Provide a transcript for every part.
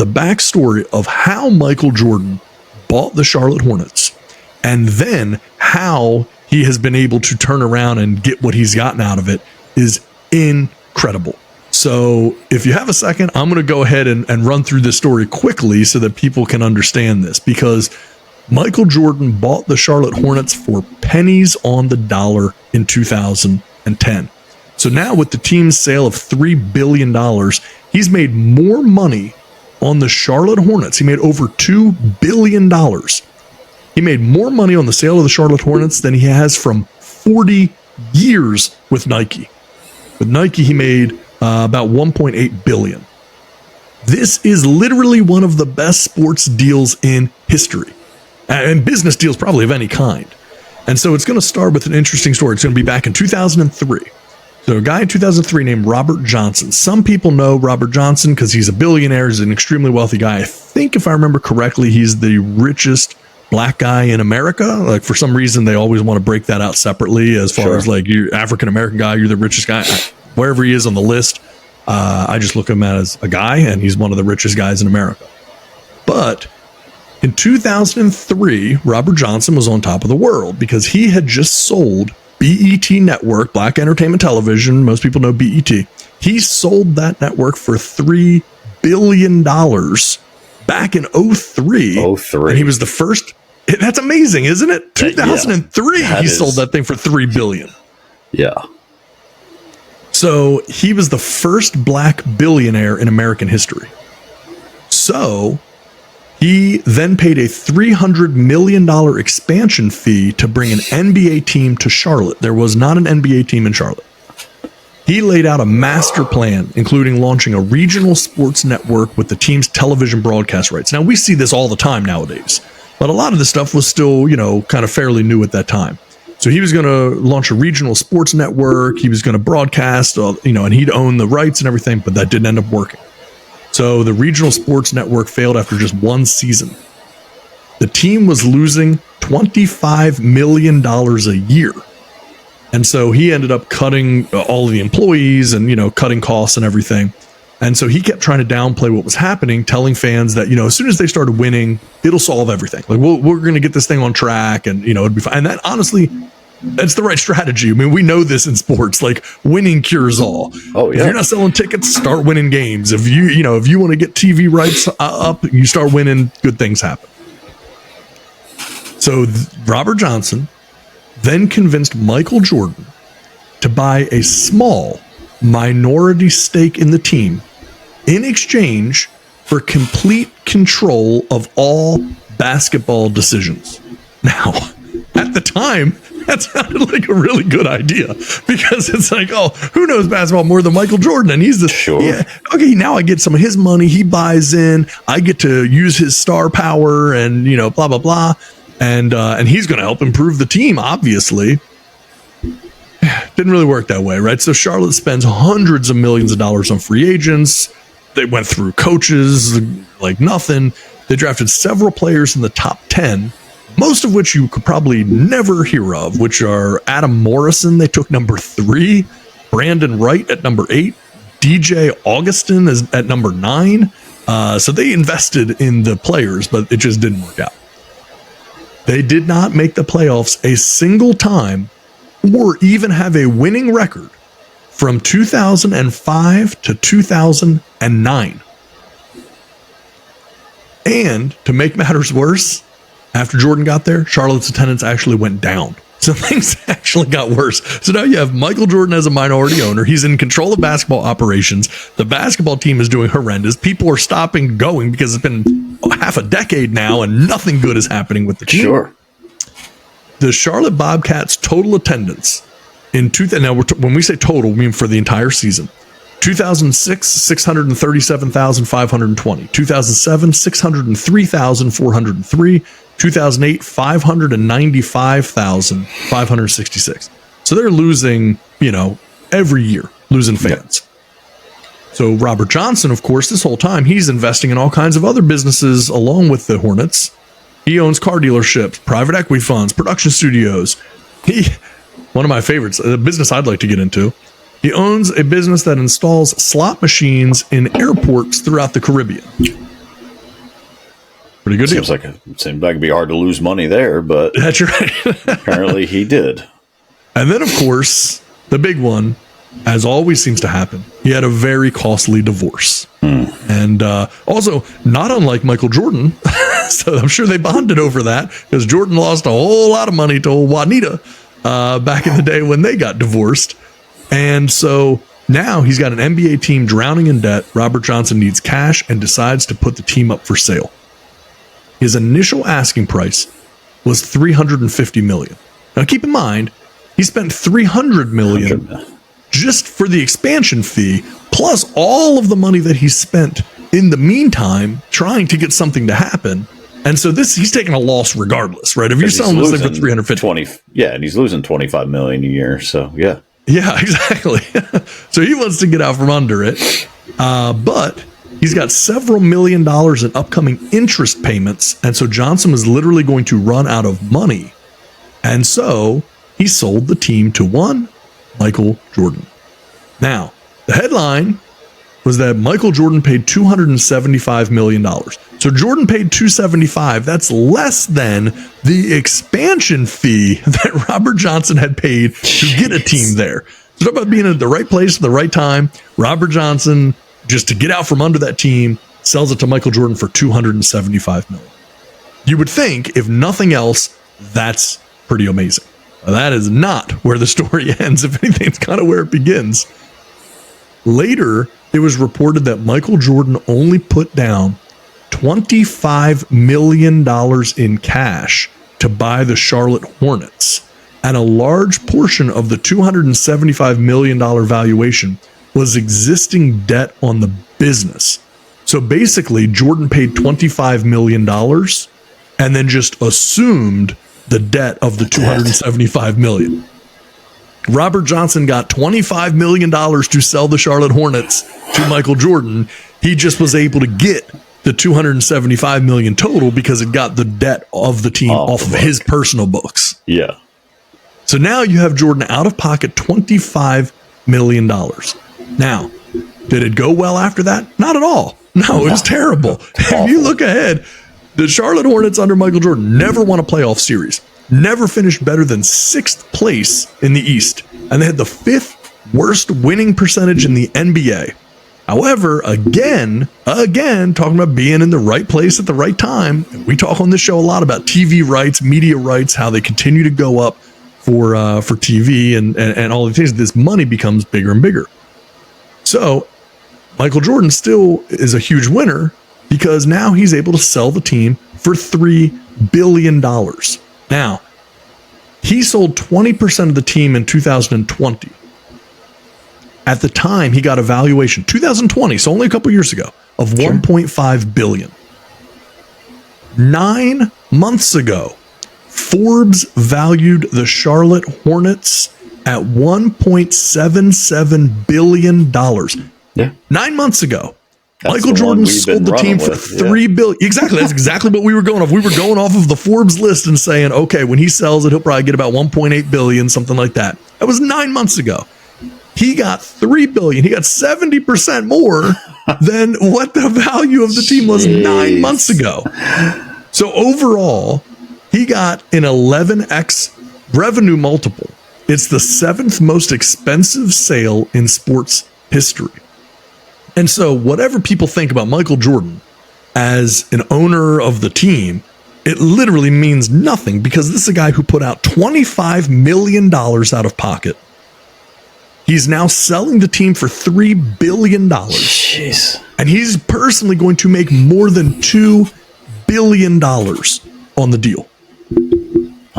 the backstory of how Michael Jordan bought the Charlotte Hornets and then how he has been able to turn around and get what he's gotten out of it is incredible. So if you have a second, I'm going to go ahead and run through this story quickly so that people can understand this, because Michael Jordan bought the Charlotte Hornets for pennies on the dollar in 2010. So now with the team's sale of $3 billion, he's made more money on the Charlotte Hornets. He made over $2 billion. He made more money on the sale of the Charlotte Hornets than he has from 40 years with Nike. With Nike, he made about $1.8 billion. This is literally one of the best sports deals in history, and business deals probably of any kind. And so it's going to start with an interesting story. It's going to be back in 2003. So a guy in 2003 named Robert Johnson. Some people know Robert Johnson because he's a billionaire. He's an extremely wealthy guy. I think if I remember correctly, he's the richest black guy in America. Like, for some reason, they always want to break that out separately as far as like, you're African-American guy, you're the richest guy. Wherever he is on the list, I just look at him as a guy, and he's one of the richest guys in America. But in 2003, Robert Johnson was on top of the world because he had just sold BET Network, Black Entertainment Television. Most people know BET. He sold that network for $3 billion back in 03. And he was the first. That's amazing, isn't it? 2003, he sold that thing for $3 billion. Yeah. So he was the first black billionaire in American history. So he then paid a $300 million expansion fee to bring an NBA team to Charlotte. There was not an NBA team in Charlotte. He laid out a master plan, including launching a regional sports network with the team's television broadcast rights. Now, we see this all the time nowadays, but a lot of this stuff was still, kind of fairly new at that time. So he was going to launch a regional sports network. He was going to broadcast, and he'd own the rights and everything, but that didn't end up working. So the regional sports network failed after just one season. The team was losing $25 million a year. And so he ended up cutting all of the employees and, cutting costs and everything. And so he kept trying to downplay what was happening, telling fans that, as soon as they started winning, it'll solve everything. Like, we're going to get this thing on track and, it'd be fine. And that, honestly, that's the right strategy. I mean, we know this in sports, like winning cures all. Oh, yeah. If you're not selling tickets, start winning games. If you want to get TV rights up, you start winning, good things happen. So Robert Johnson then convinced Michael Jordan to buy a small minority stake in the team in exchange for complete control of all basketball decisions. Now, at the time, that sounded like a really good idea because it's like, oh, who knows basketball more than Michael Jordan? And he's the okay, now I get some of his money. He buys in. I get to use his star power and, blah, blah, blah. And he's going to help improve the team, obviously. Didn't really work that way, right? So Charlotte spends hundreds of millions of dollars on free agents. They went through coaches like nothing. They drafted several players in the top 10, most of which you could probably never hear of, which are Adam Morrison. They took number 3, Brandon Wright at number 8, DJ Augustin is at number 9. So they invested in the players, but it just didn't work out. They did not make the playoffs a single time or even have a winning record from 2005 to 2009. And to make matters worse, after Jordan got there, Charlotte's attendance actually went down. So things actually got worse. So now you have Michael Jordan as a minority owner. He's in control of basketball operations. The basketball team is doing horrendous. People are stopping going because it's been half a decade now and nothing good is happening with the team. Sure. The Charlotte Bobcats total attendance in now when we say total, we mean for the entire season. 2006, 637,520. 2007, 603,403. 2008, 595,566. So they're losing, every year, losing fans. So Robert Johnson, of course, this whole time, he's investing in all kinds of other businesses along with the Hornets. He owns car dealerships, private equity funds, production studios. One of my favorites, a business I'd like to get into. He owns a business that installs slot machines in airports throughout the Caribbean. Pretty good deal. Seems like it'd be hard to lose money there, but that's right. apparently he did. And then, of course, the big one, as always seems to happen, he had a very costly divorce. And also, not unlike Michael Jordan, so I'm sure they bonded over that, because Jordan lost a whole lot of money to old Juanita back in the day when they got divorced. And so now he's got an NBA team drowning in debt. Robert Johnson needs cash and decides to put the team up for sale. His initial asking price was $350 million. Now, keep in mind, he spent $300 million just for the expansion fee, plus all of the money that he spent in the meantime trying to get something to happen. And so he's taking a loss regardless, right? If you're selling this thing for $350, and he's losing $25 million a year. So yeah, exactly. So he wants to get out from under it, but he's got several $1 million in upcoming interest payments. And so Johnson was literally going to run out of money. And so he sold the team to one Michael Jordan. Now, the headline was that Michael Jordan paid $275 million. So Jordan paid $275. That's less than the expansion fee that Robert Johnson had paid to get a team there. So talk about being at the right place at the right time. Robert Johnson, just to get out from under that team, sells it to Michael Jordan for $275 million. You would think, if nothing else, that's pretty amazing. That is not where the story ends. If anything, it's kind of where it begins. Later, it was reported that Michael Jordan only put down $25 million in cash to buy the Charlotte Hornets, and a large portion of the $275 million valuation was existing debt on the business. So basically, Jordan paid $25 million and then just assumed the debt of the $275 million. Robert Johnson got $25 million to sell the Charlotte Hornets to Michael Jordan. He just was able to get the $275 million total because it got the debt of the team off of his personal books. Yeah. So now you have Jordan out of pocket $25 million. Now, did it go well after that? Not at all. No, it was terrible. If you look ahead, the Charlotte Hornets under Michael Jordan never won a playoff series, never finished better than 6th place in the East, and they had the 5th worst winning percentage in the NBA. However, again, talking about being in the right place at the right time, we talk on this show a lot about TV rights, media rights, how they continue to go up for TV and all the things. This money becomes bigger and bigger. So Michael Jordan still is a huge winner because now he's able to sell the team for $3 billion. Now, he sold 20% of the team in 2020. At the time, he got a valuation, 2020, so only a couple years ago, of $1.5 billion. 9 months ago, Forbes valued the Charlotte Hornets at $1.77 billion. Yeah. 9 months ago, Michael Jordan sold the team for $3 billion. Exactly. That's exactly what we were going off. We were going off of the Forbes list and saying, okay, when he sells it, he'll probably get about $1.8 billion, something like that. That was 9 months ago. He got $3 billion. He got 70% more than what the value of the team was 9 months ago. So overall, he got an 11x revenue multiple. It's the 7th most expensive sale in sports history. And so whatever people think about Michael Jordan as an owner of the team, it literally means nothing because this is a guy who put out $25 million out of pocket. He's now selling the team for $3 billion. Jeez. And he's personally going to make more than $2 billion on the deal.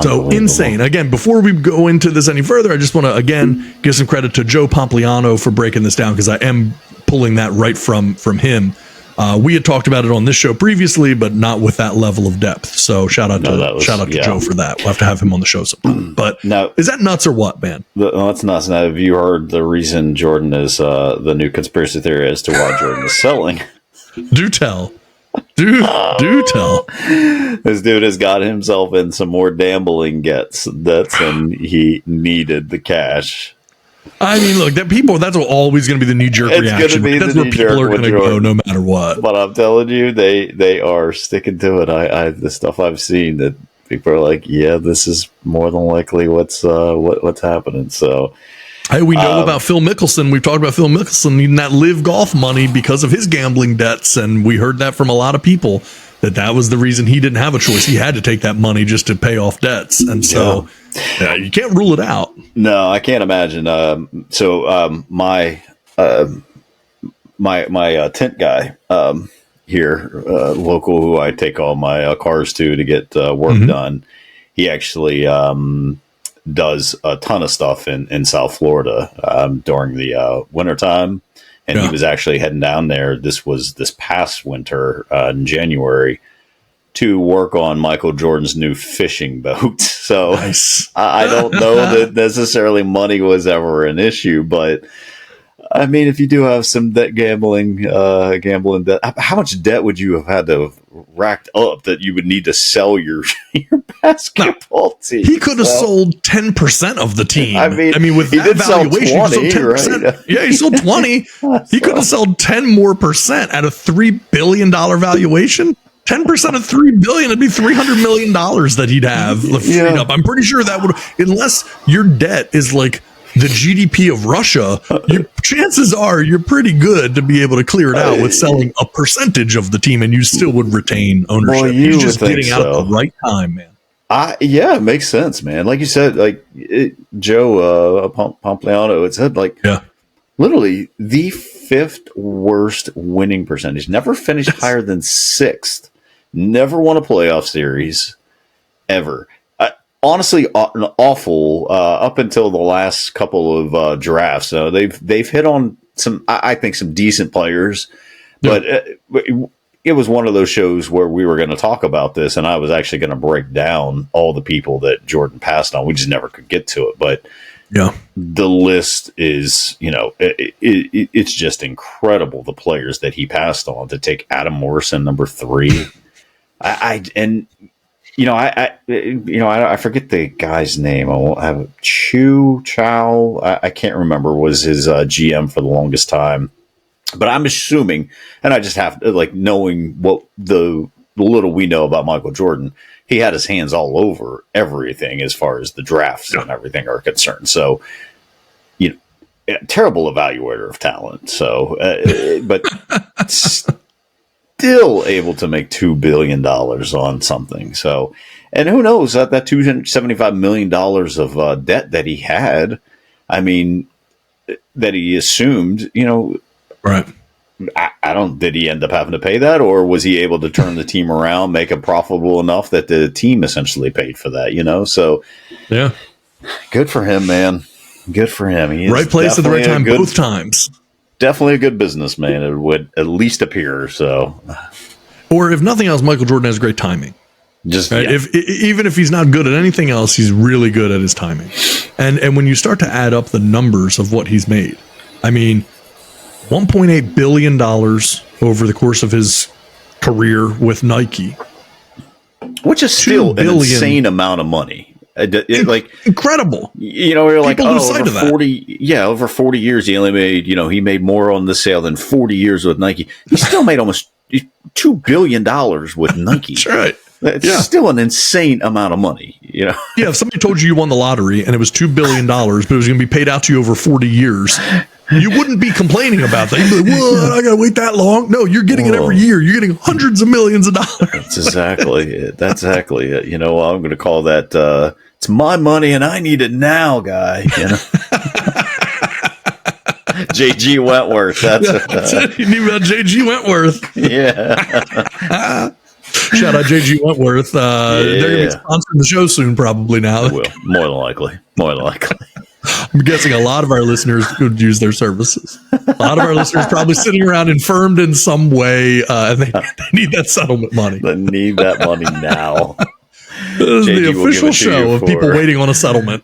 So insane. Again, before we go into this any further, I just want to, again, give some credit to Joe Pompliano for breaking this down because I am pulling that right from him. We had talked about it on this show previously, but not with that level of depth. So shout out to Joe for that. We'll have to have him on the show sometime. But now, is that nuts or what, man? That's nuts. Now, have you heard the reason Jordan is the new conspiracy theory as to why Jordan is selling? Do tell. Do tell. This dude has got himself in some more gambling debts and he needed the cash. I mean, look, that's always going to be the knee jerk reaction. That's where people are going to go no matter what. But I'm telling you, they are sticking to it. The stuff I've seen that people are like, yeah, this is more than likely what's happening. So, hey, we know about Phil Mickelson. We've talked about Phil Mickelson needing that live golf money because of his gambling debts, and we heard that from a lot of people that was the reason he didn't have a choice. He had to take that money just to pay off debts, and so you can't rule it out. No, I can't imagine. My tent guy here, local, who I take all my cars to get work done, he actually does a ton of stuff in South Florida during the wintertime. And he was actually heading down there. This was this past winter in January to work on Michael Jordan's new fishing boat. So nice. I don't know that necessarily money was ever an issue, but I mean, if you do have some gambling debt, how much debt would you have had to have racked up that you would need to sell your basketball team? He could have sold 10% of the team. I mean, with that valuation, 20, he sold 10%. Right? Yeah, he sold 20. He could have sold 10 more percent at a $3 billion valuation. 10% of $3 billion, it'd be $300 million that he'd have freed up. I'm pretty sure that would, unless your debt is like the GDP of Russia, chances are you're pretty good to be able to clear it out with selling a percentage of the team, and you still would retain ownership. Well, he's just getting out at the right time, man. It makes sense, man. Like you said, Joe Pompliano, it said literally the 5th worst winning percentage. Never finished higher than 6th. Never won a playoff series ever. Honestly, awful up until the last couple of drafts. They've hit on some, I think, some decent players, but it was one of those shows where we were going to talk about this, and I was actually going to break down all the people that Jordan passed on. We just never could get to it, but the list is, it's just incredible, the players that he passed on. To take Adam Morrison, number 3, I forget the guy's name. I won't have Chow. I can't remember. Was his GM for the longest time. But I'm assuming, and I just have to, knowing what the little we know about Michael Jordan, he had his hands all over everything as far as the drafts and everything are concerned. So, terrible evaluator of talent. So, but still able to make $2 billion on something. So, and who knows that $275 million of debt that he had, I mean, that he assumed, right. Did he end up having to pay that, or was he able to turn the team around, make it profitable enough that the team essentially paid for that, So, good for him, man. Good for him. He right place at the right time both times. Definitely a good businessman, it would at least appear. So, or if nothing else, Michael Jordan has great timing. Even if he's not good at anything else, he's really good at his timing. And when you start to add up the numbers of what he's made, I mean, $1.8 billion over the course of his career with Nike, which is still an insane amount of money. Incredible. You're like, over 40 years, he only made, he made more on the sale than 40 years with Nike. He still made almost $2 billion with Nike. That's right. It's still an insane amount of money, if somebody told you won the lottery and it was $2 billion, but it was going to be paid out to you over 40 years, you wouldn't be complaining about that. You'd be like, what? I got to wait that long? No, you're getting it every year. You're getting hundreds of millions of dollars. That's exactly it. I'm going to call that, it's my money and I need it now, guy. JG Wentworth. That's it. You need about JG Wentworth. Yeah. Shout out JG Wentworth. They're going to be sponsoring the show soon, probably now. Will. More than likely. I'm guessing a lot of our listeners could use their services. A lot of our listeners probably sitting around infirmed in some way, and they need that settlement money. They need that money now. This is the official show of people waiting on a settlement.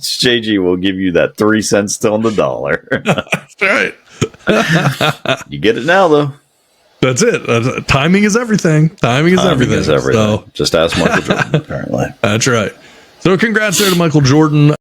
JG will give you that 3 cents on the dollar. That's right. You get it now, though. That's it. Timing is everything. Timing is everything. So, just ask Michael Jordan, apparently. That's right. So congrats there to Michael Jordan.